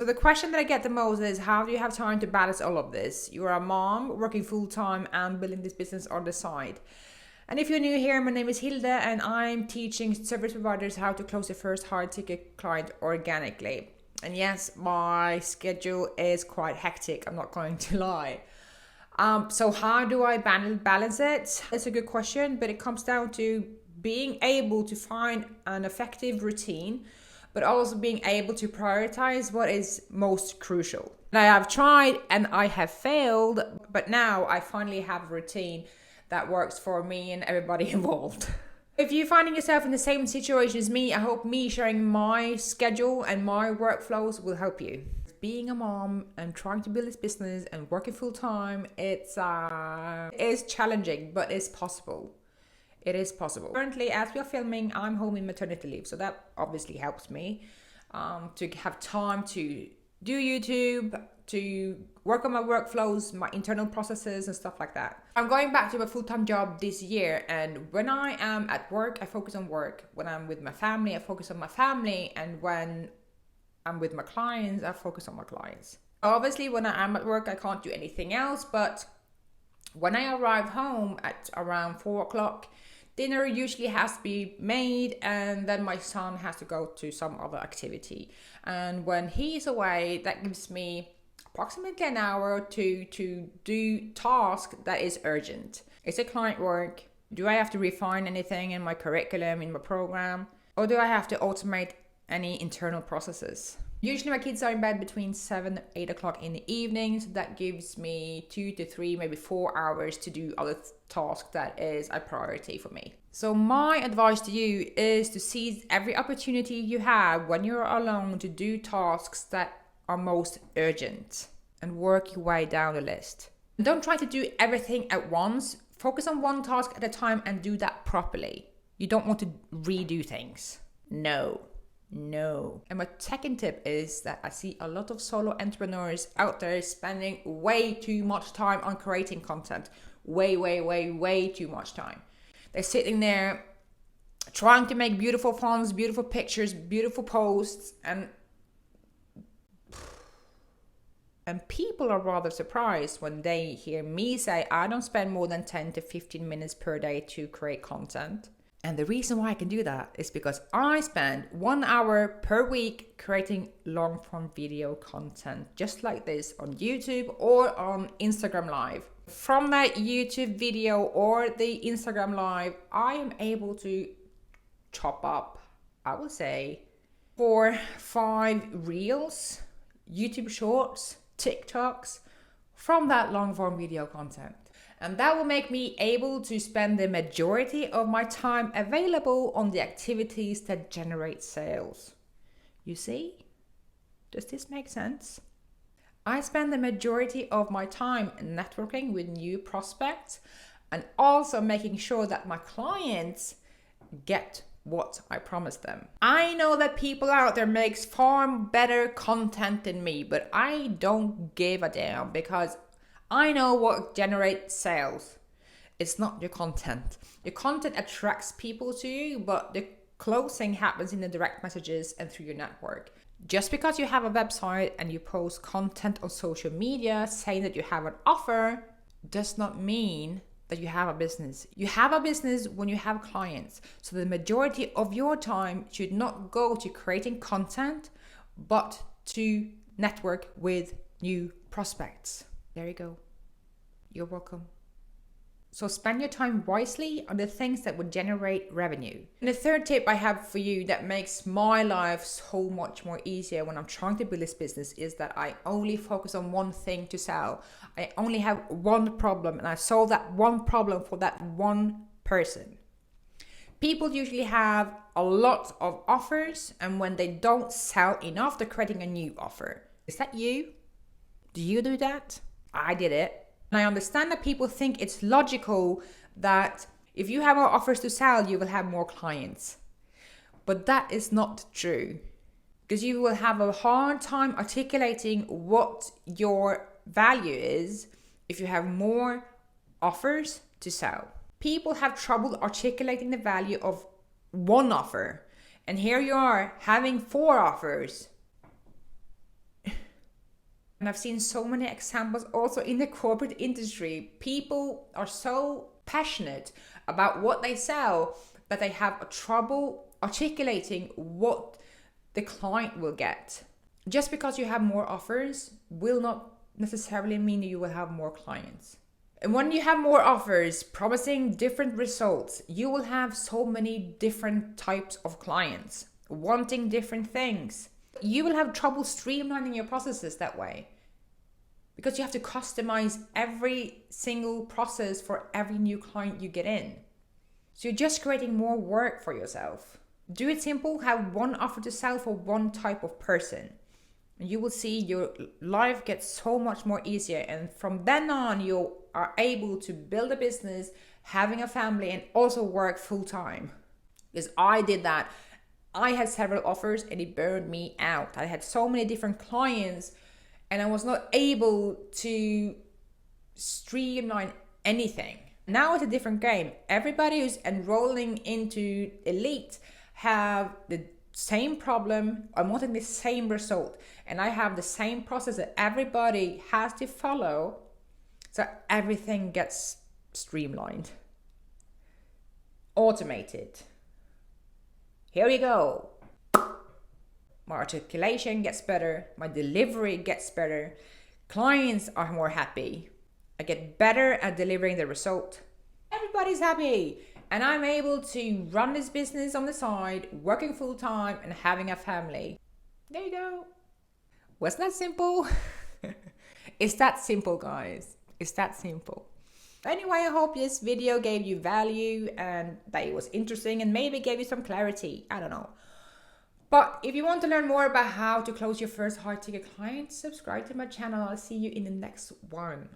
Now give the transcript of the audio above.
So the question that I get the most is, how do you have time to balance all of this? You're a mom working full time and building this business on the side. And if you're new here, my name is Hilde and I'm teaching service providers how to close their first hard ticket client organically. And yes, my schedule is quite hectic, I'm not going to lie. So how do I balance it? It's a good question, but it comes down to being able to find an effective routine, but also being able to prioritize what is most crucial. And I have tried and I have failed, but now I finally have a routine that works for me and everybody involved. If you're finding yourself in the same situation as me, I hope me sharing my schedule and my workflows will help you. Being a mom and trying to build this business and working full time, it's challenging, but it's possible. It is possible. Currently, as we are filming, I'm home in maternity leave, so that obviously helps me to have time to do YouTube, to work on my workflows, my internal processes and stuff like that. I'm going back to a full-time job this year, and when I am at work, I focus on work. When I'm with my family, I focus on my family, and when I'm with my clients, I focus on my clients. Obviously, when I am at work, I can't do anything else, but when I arrive home at around 4 o'clock, dinner usually has to be made, and then my son has to go to some other activity. And when he's away, that gives me approximately an hour or two to do task that is urgent. Is it client work? Do I have to refine anything in my curriculum, in my program? Or do I have to automate any internal processes? Usually my kids are in bed between 7 and 8 o'clock in the evening, so that gives me 2 to 3, maybe 4 hours to do other tasks that is a priority for me. So my advice to you is to seize every opportunity you have when you're alone to do tasks that are most urgent and work your way down the list. Don't try to do everything at once. Focus on one task at a time and do that properly. You don't want to redo things. No. And my second tip is that I see a lot of solo entrepreneurs out there spending way too much time on creating content. Way too much time. They're sitting there trying to make beautiful fonts, beautiful pictures, beautiful posts, and people are rather surprised when they hear me say I don't spend more than 10 to 15 minutes per day to create content. And the reason why I can do that is because I spend 1 hour per week creating long form video content just like this on YouTube or on Instagram Live. From that YouTube video or the Instagram Live, I am able to chop up, I would say, 4-5 reels, YouTube shorts, TikToks from that long form video content. And that will make me able to spend the majority of my time available on the activities that generate sales. You see? Does this make sense? I spend the majority of my time networking with new prospects and also making sure that my clients get what I promised them. I know that people out there makes far better content than me, but I don't give a damn because I know what generates sales. It's not your content. Your content attracts people to you, but the closing happens in the direct messages and through your network. Just because you have a website and you post content on social media saying that you have an offer does not mean that you have a business. You have a business when you have clients. So the majority of your time should not go to creating content, but to network with new prospects. There you go. You're welcome. So spend your time wisely on the things that would generate revenue. And the third tip I have for you that makes my life so much more easier when I'm trying to build this business is that I only focus on one thing to sell. I only have one problem and I solve that one problem for that one person. People usually have a lot of offers, and when they don't sell enough, they're creating a new offer. Is that you? Do you do that? I did it. And I understand that people think it's logical that if you have more offers to sell, you will have more clients. But that is not true, because you will have a hard time articulating what your value is if you have more offers to sell. People have trouble articulating the value of one offer. And here you are having 4 offers. And I've seen so many examples also in the corporate industry. People are so passionate about what they sell that they have trouble articulating what the client will get. Just because you have more offers will not necessarily mean you will have more clients. And when you have more offers promising different results, you will have so many different types of clients wanting different things. You will have trouble streamlining your processes that way, because you have to customize every single process for every new client you get in. So you're just creating more work for yourself. Do it simple, have one offer to sell for one type of person. And you will see your life gets so much more easier. And from then on, you are able to build a business, having a family, and also work full time. Because I did that. I had several offers and it burned me out. I had so many different clients and I was not able to streamline anything. Now it's a different game. Everybody who's enrolling into Elite have the same problem. I'm wanting the same result. And I have the same process that everybody has to follow. So everything gets streamlined. Automated. Here we go. My articulation gets better. My delivery gets better. Clients are more happy. I get better at delivering the result. Everybody's happy. And I'm able to run this business on the side, working full time and having a family. There you go. Wasn't that simple? It's that simple, guys. It's that simple. Anyway, I hope this video gave you value and that it was interesting and maybe gave you some clarity. I don't know. But if you want to learn more about how to close your first high ticket client, subscribe to my channel. I'll see you in the next one.